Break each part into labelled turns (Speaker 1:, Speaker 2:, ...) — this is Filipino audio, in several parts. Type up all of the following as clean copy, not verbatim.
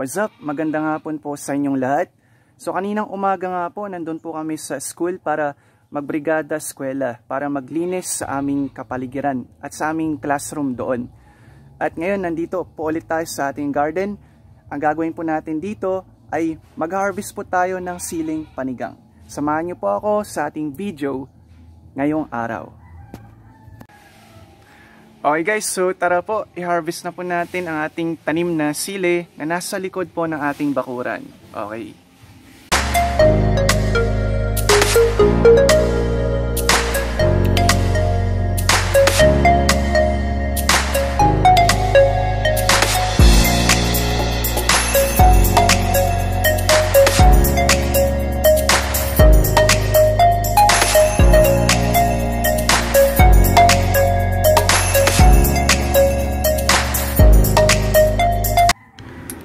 Speaker 1: What's up? Magandang hapon po sa inyong lahat. So kaninang umaga nga po, nandun po kami sa school para magbrigada eskwela, para maglinis sa aming kapaligiran at sa aming classroom doon. At ngayon nandito po ulit tayo sa ating garden. Ang gagawin po natin dito ay mag-harvest po tayo ng siling panigang. Samahan niyo po ako sa ating video ngayong araw. Okay guys, so tara po, i-harvest na po natin ang ating tanim na sili na nasa likod po ng ating bakuran. Okay.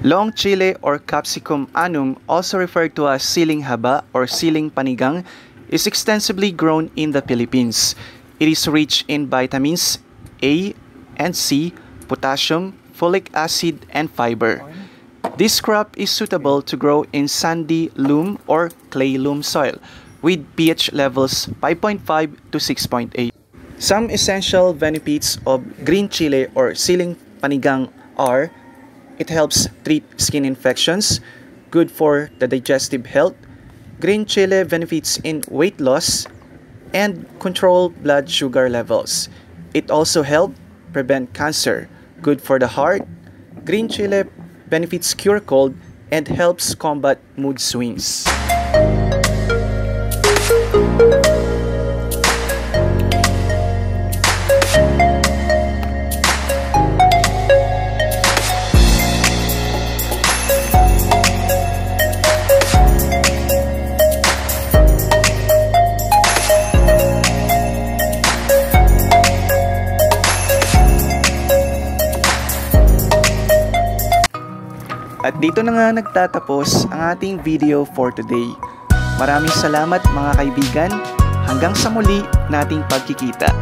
Speaker 1: Long chile or Capsicum annum, also referred to as siling haba or siling panigang, is extensively grown in the Philippines. It is rich in vitamins A and C, potassium, folic acid, and fiber. This crop is suitable to grow in sandy loam or clay loam soil with pH levels 5.5 to 6.8. Some essential benefits of green chile or siling panigang are: it helps treat skin infections, good for the digestive health. Green chile benefits in weight loss and control blood sugar levels. It also helps prevent cancer, good for the heart. Green chile benefits cure cold and helps combat mood swings. At dito na nga nagtatapos ang ating video for today. Maraming salamat mga kaibigan. Hanggang sa muli nating pagkikita.